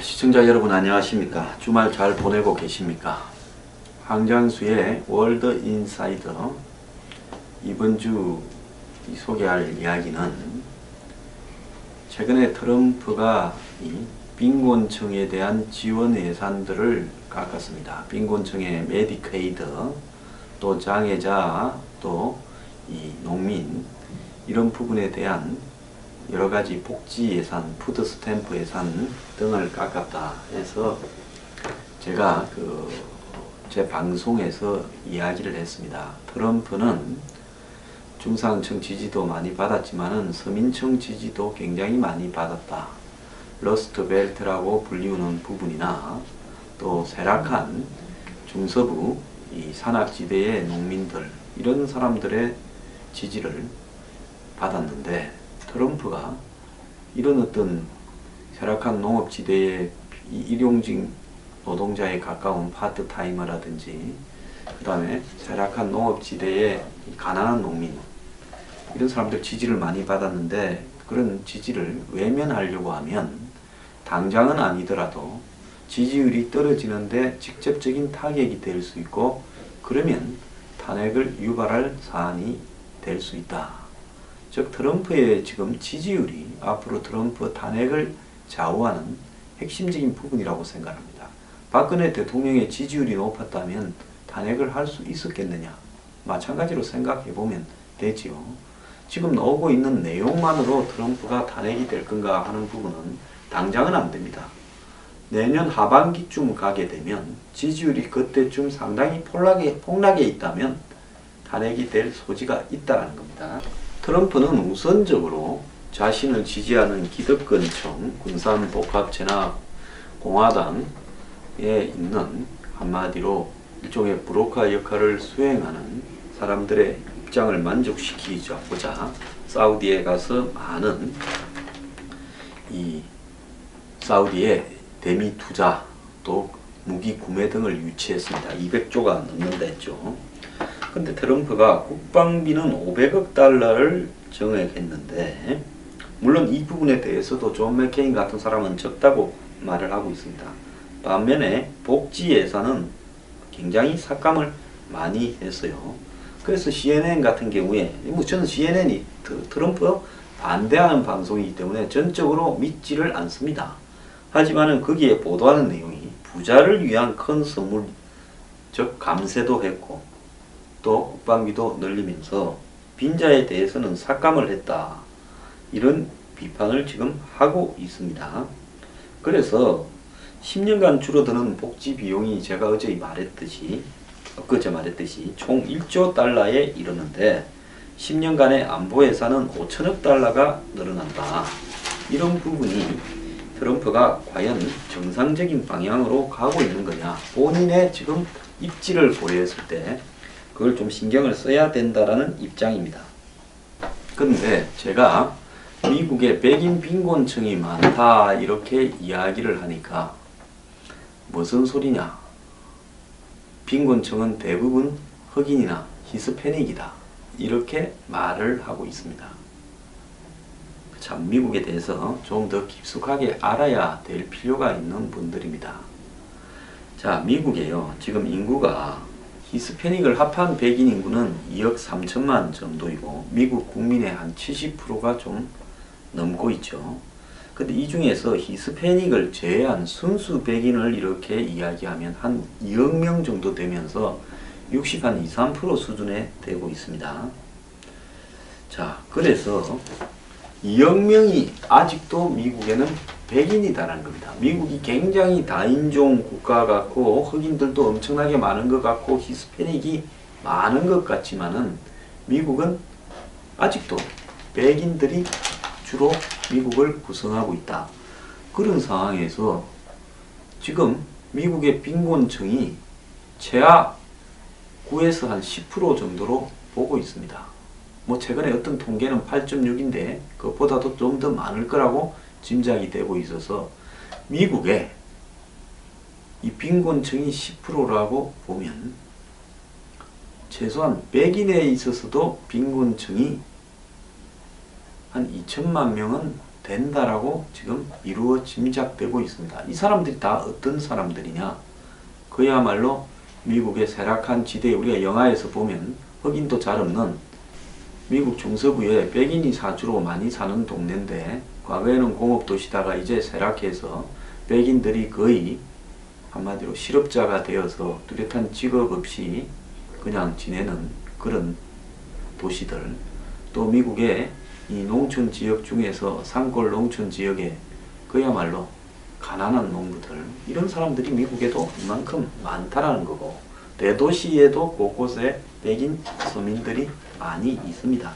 시청자 여러분 안녕하십니까? 주말 잘 보내고 계십니까? 황장수의 월드 인사이더 이번 주 소개할 이야기는 최근에 트럼프가 이 빈곤층에 대한 지원 예산들을 깎았습니다. 빈곤층의 메디케이드, 또 장애자, 또 이 농민 이런 부분에 대한 여러가지 복지 예산, 푸드 스탬프 예산 등을 깎았다 해서 제가 제 방송에서 이야기를 했습니다. 트럼프는 중상층 지지도 많이 받았지만은 서민층 지지도 굉장히 많이 받았다. 러스트 벨트라고 불리우는 부분이나 또 쇠락한 중서부 이 산악지대의 농민들 이런 사람들의 지지를 받았는데 트럼프가 이런 어떤 쇠락한 농업지대의 일용직 노동자에 가까운 파트타이머라든지 그 다음에 쇠락한 농업지대의 가난한 농민 이런 사람들 지지를 많이 받았는데 그런 지지를 외면하려고 하면 당장은 아니더라도 지지율이 떨어지는데 직접적인 타격이 될 수 있고 그러면 탄핵을 유발할 사안이 될 수 있다. 즉 트럼프의 지금 지지율이 앞으로 트럼프 탄핵을 좌우하는 핵심적인 부분이라고 생각합니다. 박근혜 대통령의 지지율이 높았다면 탄핵을 할 수 있었겠느냐? 마찬가지로 생각해보면 되지요. 지금 나오고 있는 내용만으로 트럼프가 탄핵이 될 건가 하는 부분은 당장은 안 됩니다. 내년 하반기쯤 가게 되면 지지율이 그때쯤 상당히 폭락에 있다면 탄핵이 될 소지가 있다는 겁니다. 트럼프는 우선적으로 자신을 지지하는 기득권층, 군산복합체나 공화당에 있는 한마디로 일종의 브로커 역할을 수행하는 사람들의 입장을 만족시키고자 사우디에 가서 많은 이 사우디의 대미 투자 또 무기 구매 등을 유치했습니다. 200조가 넘는다 했죠. 근데 트럼프가 국방비는 500억 달러를 정액했는데 물론 이 부분에 대해서도 존 맥케인 같은 사람은 적다고 말을 하고 있습니다. 반면에 복지 예산은 굉장히 삭감을 많이 했어요. 그래서 CNN 같은 경우에 저는 CNN이 트럼프 반대하는 방송이기 때문에 전적으로 믿지를 않습니다. 하지만은 거기에 보도하는 내용이 부자를 위한 큰 선물 즉 감세도 했고 또 국방비도 늘리면서 빈자에 대해서는 삭감을 했다. 이런 비판을 지금 하고 있습니다. 그래서 10년간 줄어드는 복지 비용이 제가 엊그제 말했듯이 총 1조 달러에 이르는데 10년간의 안보 예산은 5천억 달러가 늘어난다. 이런 부분이 트럼프가 과연 정상적인 방향으로 가고 있는 거냐 본인의 지금 입지를 고려했을 때 그걸 좀 신경을 써야 된다라는 입장입니다. 근데 제가 미국의 백인 빈곤층이 많다 이렇게 이야기를 하니까 무슨 소리냐? 빈곤층은 대부분 흑인이나 히스패닉이다 이렇게 말을 하고 있습니다. 참 미국에 대해서 좀 더 깊숙하게 알아야 될 필요가 있는 분들입니다. 자, 미국에요. 지금 인구가 히스패닉을 합한 백인 인구는 2억 3천만 정도이고 미국 국민의 한 70%가 좀 넘고 있죠. 근데 이 중에서 히스패닉을 제외한 순수 백인을 이렇게 이야기하면 한 2억 명 정도 되면서 60한 2, 3% 수준에 되고 있습니다. 자, 그래서 2억 명이 아직도 미국에는 백인이다라는 겁니다. 미국이 굉장히 다인종 국가 같고 흑인들도 엄청나게 많은 것 같고 히스패닉이 많은 것 같지만은 미국은 아직도 백인들이 주로 미국을 구성하고 있다. 그런 상황에서 지금 미국의 빈곤층이 최하 9에서 한 10% 정도로 보고 있습니다. 뭐 최근에 어떤 통계는 8.6인데 그것보다도 좀 더 많을 거라고 짐작이 되고 있어서 미국에 이 빈곤층이 10%라고 보면 최소한 백인에 있어서도 빈곤층이 한 2천만 명은 된다라고 지금 이루어 짐작되고 있습니다. 이 사람들이 다 어떤 사람들이냐? 그야말로 미국의 쇠락한 지대, 우리가 영화에서 보면 흑인도 잘 없는 미국 중서부에 백인이 주로 많이 사는 동네인데, 과거에는 공업도시다가 이제 쇠락해서 백인들이 거의 한마디로 실업자가 되어서 뚜렷한 직업 없이 그냥 지내는 그런 도시들, 또 미국의 이 농촌 지역 중에서 산골 농촌 지역에 그야말로 가난한 농부들, 이런 사람들이 미국에도 이만큼 많다라는 거고, 대도시에도 곳곳에 백인 서민들이 많이 있습니다.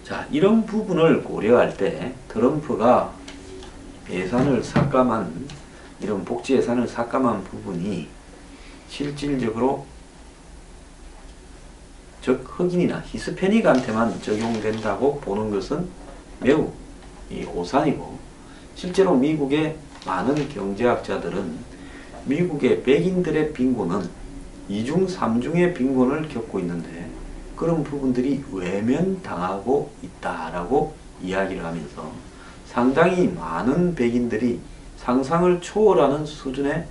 자, 이런 부분을 고려할 때 트럼프가 예산을 삭감한, 이런 복지 예산을 삭감한 부분이 실질적으로 즉 흑인이나 히스패닉한테만 적용된다고 보는 것은 매우 오산이고, 실제로 미국의 많은 경제학자들은 미국의 백인들의 빈곤은 2중 3중의 빈곤을 겪고 있는데, 그런 부분들이 외면당하고 있다라고 이야기를 하면서 상당히 많은 백인들이 상상을 초월하는 수준의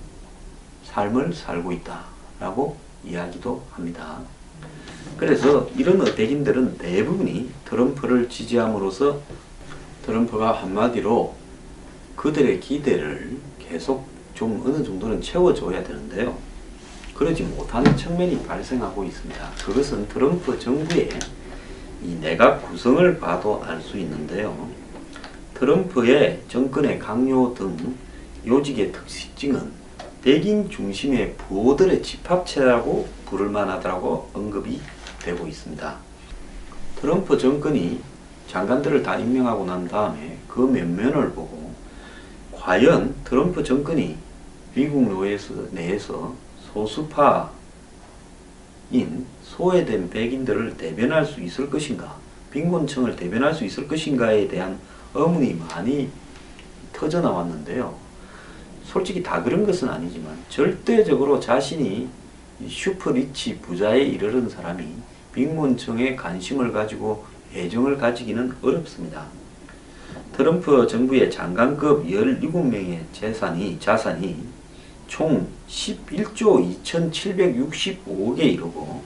삶을 살고 있다라고 이야기도 합니다. 그래서 이런 백인들은 대부분이 트럼프를 지지함으로써 트럼프가 한마디로 그들의 기대를 계속 좀 어느 정도는 채워줘야 되는데요. 그러지 못하는 측면이 발생하고 있습니다. 그것은 트럼프 정부의 이 내각 구성을 봐도 알 수 있는데요. 트럼프의 정권의 강요 등 요직의 특징은 백인 중심의 부호들의 집합체라고 부를 만하다고 언급이 되고 있습니다. 트럼프 정권이 장관들을 다 임명하고 난 다음에 그 면면을 보고 과연 트럼프 정권이 미국 내에서 소수파인 소외된 백인들을 대변할 수 있을 것인가, 빈곤층을 대변할 수 있을 것인가에 대한 의문이 많이 터져 나왔는데요. 솔직히 다 그런 것은 아니지만 절대적으로 자신이 슈퍼리치 부자에 이르는 사람이 빈곤층에 관심을 가지고 애정을 가지기는 어렵습니다. 트럼프 정부의 장관급 17명의 자산이 총 11조 2765억에 이르고,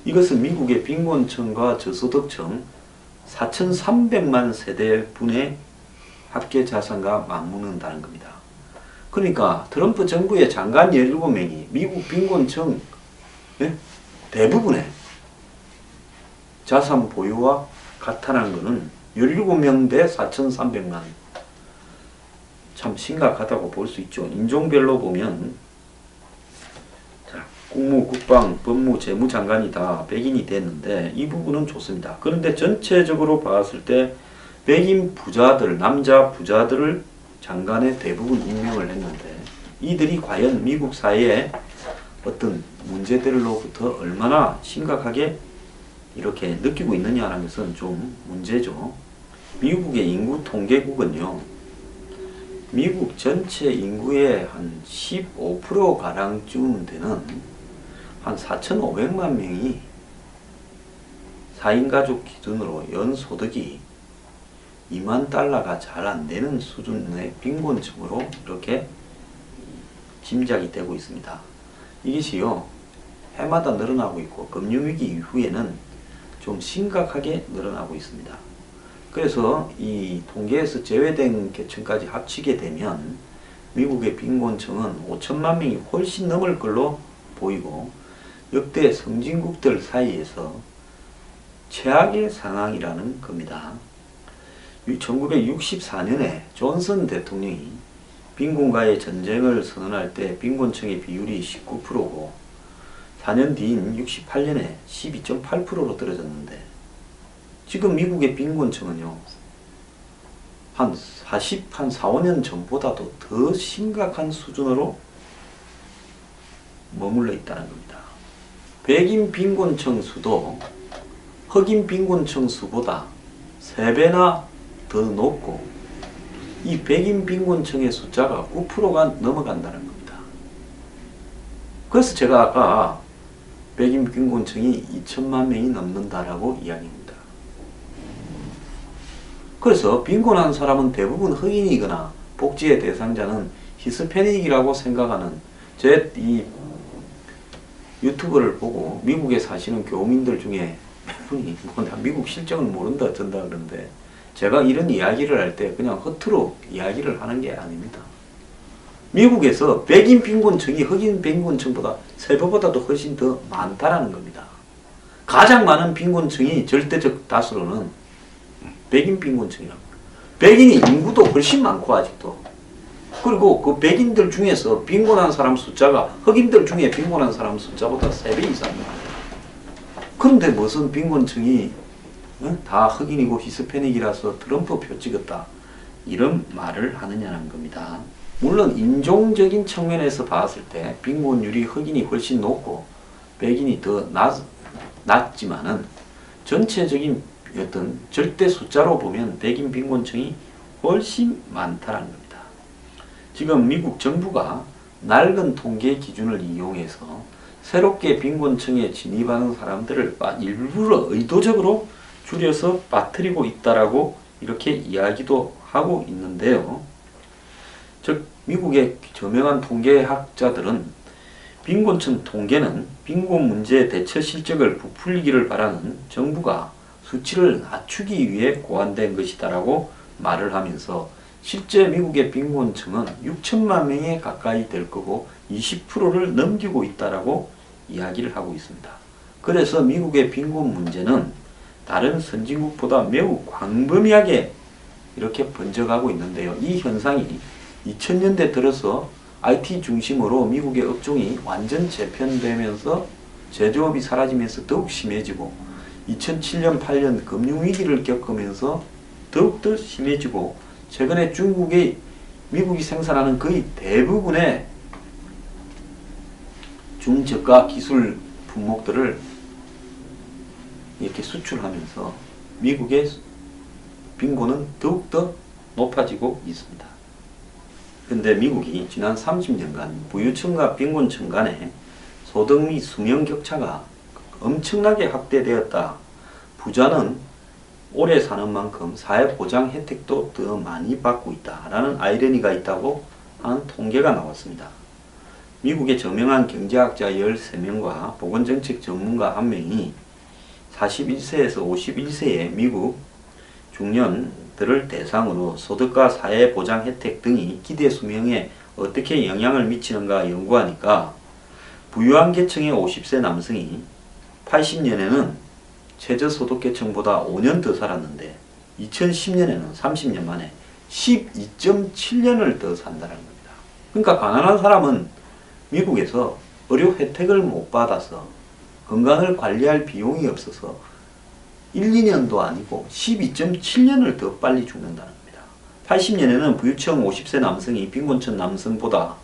이것은 미국의 빈곤층과 저소득층 4,300만 세대분의 합계 자산과 맞먹는다는 겁니다. 그러니까 트럼프 정부의 장관 17명이 미국 빈곤층 대부분의 자산 보유와 같다는 것은 17명 대 4,300만, 참 심각하다고 볼 수 있죠. 인종별로 보면 국무, 국방, 법무, 재무장관이 다 백인이 됐는데 이 부분은 좋습니다. 그런데 전체적으로 봤을 때 백인 부자들, 남자 부자들을 장관에 대부분 임명을 했는데, 이들이 과연 미국 사회의 어떤 문제들로부터 얼마나 심각하게 이렇게 느끼고 있느냐는 것은 좀 문제죠. 미국의 인구 통계국은요, 미국 전체 인구의 한 15%가량쯤 되는 한 4,500만 명이 4인 가족 기준으로 연소득이 2만 달러가 잘 안 되는 수준의 빈곤층으로 이렇게 짐작이 되고 있습니다. 이것이요, 해마다 늘어나고 있고 금융위기 이후에는 좀 심각하게 늘어나고 있습니다. 그래서 이 통계에서 제외된 계층까지 합치게 되면 미국의 빈곤층은 5천만 명이 훨씬 넘을 걸로 보이고, 역대 선진국들 사이에서 최악의 상황이라는 겁니다. 1964년에 존슨 대통령이 빈곤과의 전쟁을 선언할 때 빈곤층의 비율이 19%고 4년 뒤인 68년에 12.8%로 떨어졌는데, 지금 미국의 빈곤층은요, 한 4, 5년 전보다도 더 심각한 수준으로 머물러 있다는 겁니다. 백인 빈곤층 수도 흑인 빈곤층 수보다 3배나 더 높고, 이 백인 빈곤층의 숫자가 9%가 넘어간다는 겁니다. 그래서 제가 아까 백인 빈곤층이 2천만 명이 넘는다라고 이야기합니다. 그래서 빈곤한 사람은 대부분 흑인이거나 복지의 대상자는 히스패닉이라고 생각하는 제 이 유튜브를 보고 미국에 사시는 교민들 중에 몇 분이 나 미국 실정을 모른다 어쩐다 그러는데, 제가 이런 이야기를 할 때 그냥 허투루 이야기를 하는 게 아닙니다. 미국에서 백인 빈곤층이 흑인 빈곤층보다 3배보다도 훨씬 더 많다라는 겁니다. 가장 많은 빈곤층이 절대적 다수로는 백인 빈곤층이라고. 백인이 인구도 훨씬 많고 아직도. 그리고 그 백인들 중에서 빈곤한 사람 숫자가 흑인들 중에 빈곤한 사람 숫자보다 3배 이상입니다. 그런데 무슨 빈곤층이 다 흑인이고 히스패닉이라서 트럼프 표 찍었다, 이런 말을 하느냐는 겁니다. 물론 인종적인 측면에서 봤을 때 빈곤율이 흑인이 훨씬 높고 백인이 더 낮지만은 전체적인 어떤 절대 숫자로 보면 백인 빈곤층이 훨씬 많다는 겁니다. 지금 미국 정부가 낡은 통계 기준을 이용해서 새롭게 빈곤층에 진입하는 사람들을 일부러 의도적으로 줄여서 빠뜨리고 있다라고 이렇게 이야기도 하고 있는데요. 즉 미국의 저명한 통계학자들은 빈곤층 통계는 빈곤 문제 대처 실적을 부풀리기를 바라는 정부가 수치를 낮추기 위해 고안된 것이다라고 말을 하면서, 실제 미국의 빈곤층은 6천만 명에 가까이 될 거고 20%를 넘기고 있다라고 이야기를 하고 있습니다. 그래서 미국의 빈곤 문제는 다른 선진국보다 매우 광범위하게 이렇게 번져가고 있는데요. 이 현상이 2000년대 들어서 IT 중심으로 미국의 업종이 완전 재편되면서 제조업이 사라지면서 더욱 심해지고, 2007년 8년 금융위기를 겪으면서 더욱더 심해지고, 최근에 미국이 생산하는 거의 대부분의 중저가 기술 품목들을 이렇게 수출하면서 미국의 빈곤은 더욱더 높아지고 있습니다. 그런데 미국이 지난 30년간 부유층과 빈곤층 간의 소득 및 수명 격차가 엄청나게 확대되었다. 부자는 오래 사는 만큼 사회보장 혜택도 더 많이 받고 있다라는 아이러니가 있다고 하는 통계가 나왔습니다. 미국의 저명한 경제학자 13명과 보건정책 전문가 1명이 41세에서 51세의 미국 중년들을 대상으로 소득과 사회보장 혜택 등이 기대 수명에 어떻게 영향을 미치는가 연구하니까, 부유한 계층의 50세 남성이 80년에는 최저소득계층보다 5년 더 살았는데 2010년에는 30년 만에 12.7년을 더 산다는 겁니다. 그러니까 가난한 사람은 미국에서 의료 혜택을 못 받아서 건강을 관리할 비용이 없어서 1, 2년도 아니고 12.7년을 더 빨리 죽는다는 겁니다. 80년에는 부유층 50세 남성이 빈곤층 남성보다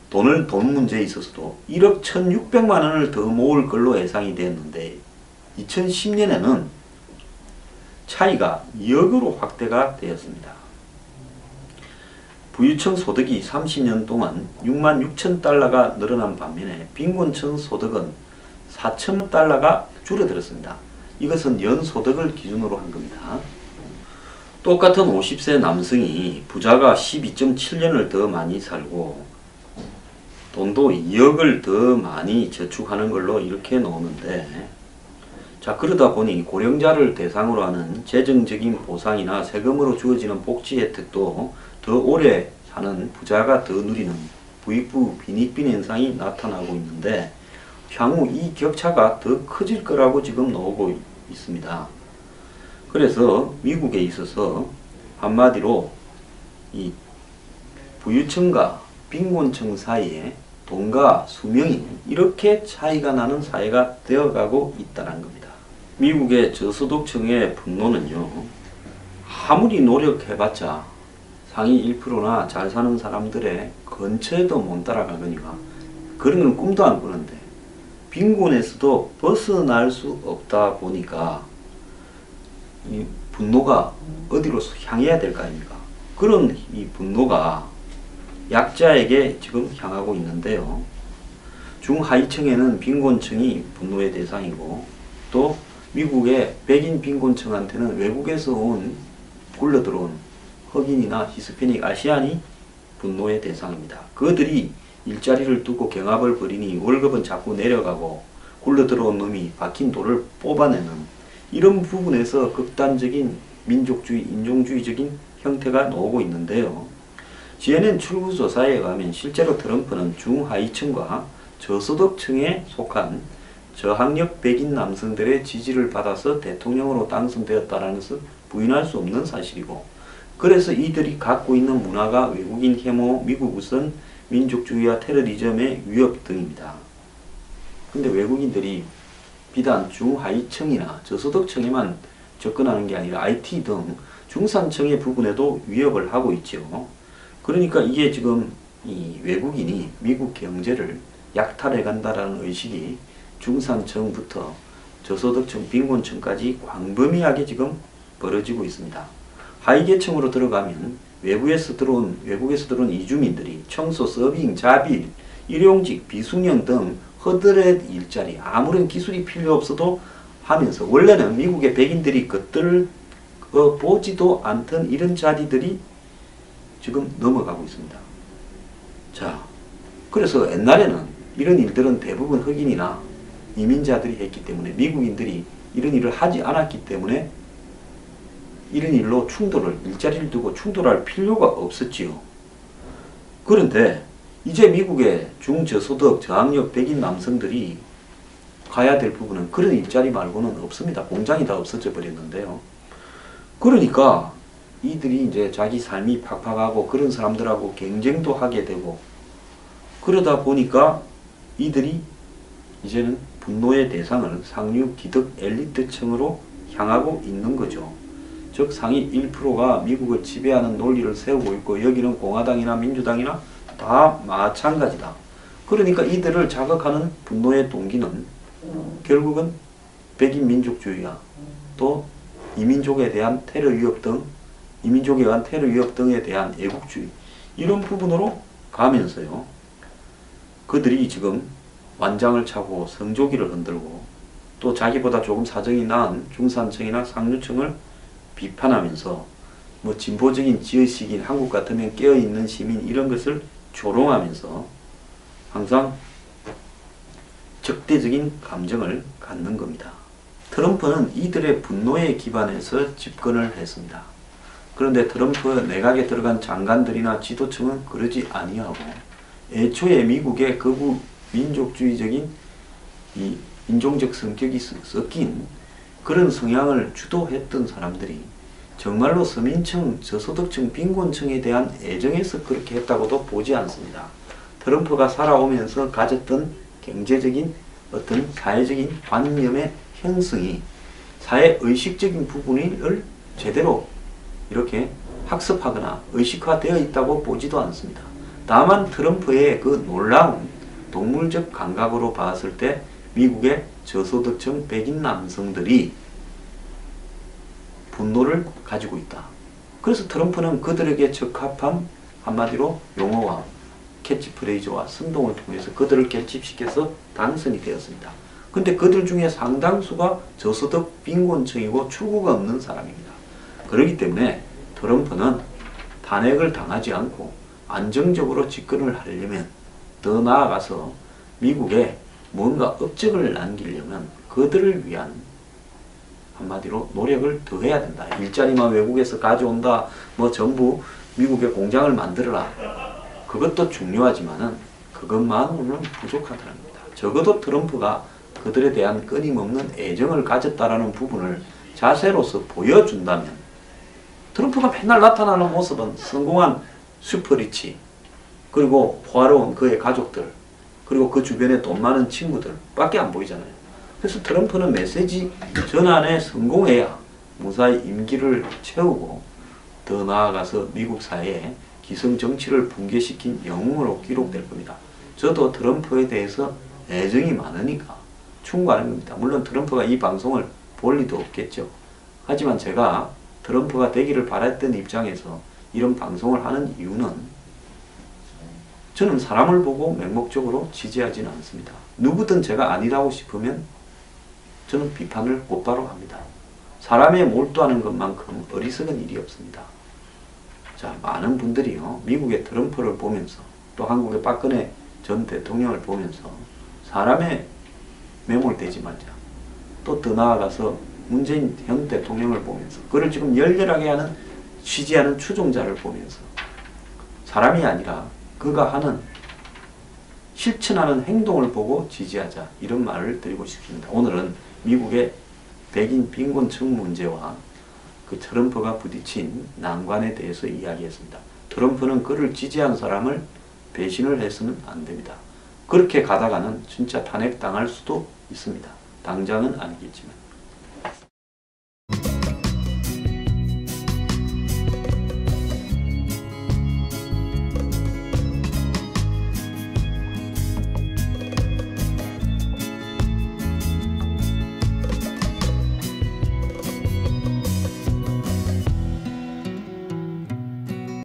돈 문제에 있어서도 1억 1,600만 원을 더 모을 걸로 예상이 되었는데 2010년에는 차이가 2억으로 확대가 되었습니다. 부유층 소득이 30년 동안 6만 6천 달러가 늘어난 반면에 빈곤층 소득은 4천 달러가 줄어들었습니다. 이것은 연소득을 기준으로 한 겁니다. 똑같은 50세 남성이 부자가 12.7년을 더 많이 살고 돈도 2억을 더 많이 저축하는 걸로 이렇게 나오는데, 자, 그러다 보니 고령자를 대상으로 하는 재정적인 보상이나 세금으로 주어지는 복지 혜택도 더 오래 사는 부자가 더 누리는 부익부 빈익빈 현상이 나타나고 있는데, 향후 이 격차가 더 커질 거라고 지금 나오고 있습니다. 그래서 미국에 있어서 한마디로 이 부유층과 빈곤층 사이에 돈과 수명이 이렇게 차이가 나는 사회가 되어가고 있다는 겁니다. 미국의 저소득층의 분노는요, 아무리 노력해봤자 상위 1%나 잘 사는 사람들의 근처에도 못 따라가거니와 그런 건 꿈도 안 꾸는데 빈곤에서도 벗어날 수 없다 보니까 이 분노가 어디로 향해야 될 거 아닙니까? 그런 이 분노가 약자에게 지금 향하고 있는데요. 중하위층에는 빈곤층이 분노의 대상이고 또 미국의 백인 빈곤층한테는 외국에서 굴러들어온 흑인이나 히스패닉 아시안이 분노의 대상입니다. 그들이 일자리를 두고 경합을 벌이니 월급은 자꾸 내려가고 굴러들어온 놈이 박힌 돌을 뽑아내는 이런 부분에서 극단적인 민족주의, 인종주의적인 형태가 나오고 있는데요. CNN 출구조사에 가면 실제로 트럼프는 중하위층과 저소득층에 속한 저학력 백인 남성들의 지지를 받아서 대통령으로 당선되었다는 것은 부인할 수 없는 사실이고, 그래서 이들이 갖고 있는 문화가 외국인 혐오, 미국 우선, 민족주의와 테러리즘의 위협 등입니다. 근데 외국인들이 비단 중하위층이나 저소득층에만 접근하는 게 아니라 IT 등 중산층의 부분에도 위협을 하고 있죠. 그러니까 이게 지금 이 외국인이 미국 경제를 약탈해 간다라는 의식이 중산층부터 저소득층, 빈곤층까지 광범위하게 지금 벌어지고 있습니다. 하위계층으로 들어가면 외국에서 들어온 이주민들이 청소, 서빙, 자빌, 일용직, 비숙련 등 허드렛 일자리, 아무런 기술이 필요 없어도 하면서 원래는 미국의 백인들이 그들을 보지도 않던 이런 자리들이 지금 넘어가고 있습니다. 자, 그래서 옛날에는 이런 일들은 대부분 흑인이나 이민자들이 했기 때문에 미국인들이 이런 일을 하지 않았기 때문에 이런 일로 일자리를 두고 충돌할 필요가 없었지요. 그런데 이제 미국의 중저소득 저학력 백인 남성들이 가야 될 부분은 그런 일자리 말고는 없습니다. 공장이 다 없어져 버렸는데요. 그러니까 이들이 이제 자기 삶이 팍팍하고 그런 사람들하고 경쟁도 하게 되고, 그러다 보니까 이들이 이제는 분노의 대상을 상류 기득 엘리트층으로 향하고 있는 거죠. 즉 상위 1%가 미국을 지배하는 논리를 세우고 있고, 여기는 공화당이나 민주당이나 다 마찬가지다. 그러니까 이들을 자극하는 분노의 동기는 결국은 백인 민족주의와 또 이민족에 대한 테러 위협 등, 이민족에 의한 테러 위협 등에 대한 애국주의, 이런 부분으로 가면서요, 그들이 지금 완장을 차고 성조기를 흔들고 또 자기보다 조금 사정이 나은 중산층이나 상류층을 비판하면서 뭐 진보적인 지의식인, 한국 같으면 깨어있는 시민, 이런 것을 조롱하면서 항상 적대적인 감정을 갖는 겁니다. 트럼프는 이들의 분노에 기반해서 집권을 했습니다. 그런데 트럼프 내각에 들어간 장관들이나 지도층은 그러지 아니하고, 애초에 미국의 극우 민족주의적인 이 인종적 성격이 섞인 그런 성향을 주도했던 사람들이 정말로 서민층, 저소득층, 빈곤층에 대한 애정에서 그렇게 했다고도 보지 않습니다. 트럼프가 살아오면서 가졌던 경제적인 어떤 사회적인 관념의 형성이 사회의식적인 부분을 제대로 이렇게 학습하거나 의식화되어 있다고 보지도 않습니다. 다만 트럼프의 그 놀라운 동물적 감각으로 봤을 때 미국의 저소득층 백인 남성들이 분노를 가지고 있다. 그래서 트럼프는 그들에게 적합한 한마디로 용어와 캐치프레이즈와 선동을 통해서 그들을 결집시켜서 당선이 되었습니다. 근데 그들 중에 상당수가 저소득 빈곤층이고 출구가 없는 사람입니다. 그렇기 때문에 트럼프는 탄핵을 당하지 않고 안정적으로 집권을 하려면, 더 나아가서 미국에 뭔가 업적을 남기려면 그들을 위한 한마디로 노력을 더 해야 된다. 일자리만 외국에서 가져온다, 뭐 전부 미국의 공장을 만들어라. 그것도 중요하지만은 그것만으로는 부족하다는 겁니다. 적어도 트럼프가 그들에 대한 끊임없는 애정을 가졌다라는 부분을 자세로서 보여준다면, 트럼프가 맨날 나타나는 모습은 성공한 슈퍼리치, 그리고 호화로운 그의 가족들, 그리고 그 주변에 돈 많은 친구들 밖에 안 보이잖아요. 그래서 트럼프는 메시지 전환에 성공해야 무사히 임기를 채우고 더 나아가서 미국 사회에 기성 정치를 붕괴시킨 영웅으로 기록될 겁니다. 저도 트럼프에 대해서 애정이 많으니까 충고하는 겁니다. 물론 트럼프가 이 방송을 볼 리도 없겠죠. 하지만 제가 트럼프가 되기를 바랐던 입장에서 이런 방송을 하는 이유는, 저는 사람을 보고 맹목적으로 지지하지는 않습니다. 누구든 제가 아니라고 싶으면 저는 비판을 곧바로 합니다. 사람에 몰두하는 것만큼 어리석은 일이 없습니다. 자, 많은 분들이요, 미국의 트럼프를 보면서 또 한국의 박근혜 전 대통령을 보면서 사람에 매몰되지 말자. 또 더 나아가서 문재인 현 대통령을 보면서 그를 지금 열렬하게 하는 지지하는 추종자를 보면서 사람이 아니라 그가 하는 실천하는 행동을 보고 지지하자, 이런 말을 드리고 싶습니다. 오늘은 미국의 백인 빈곤층 문제와 그 트럼프가 부딪힌 난관에 대해서 이야기했습니다. 트럼프는 그를 지지한 사람을 배신을 해서는 안 됩니다. 그렇게 가다가는 진짜 탄핵당할 수도 있습니다. 당장은 아니겠지만.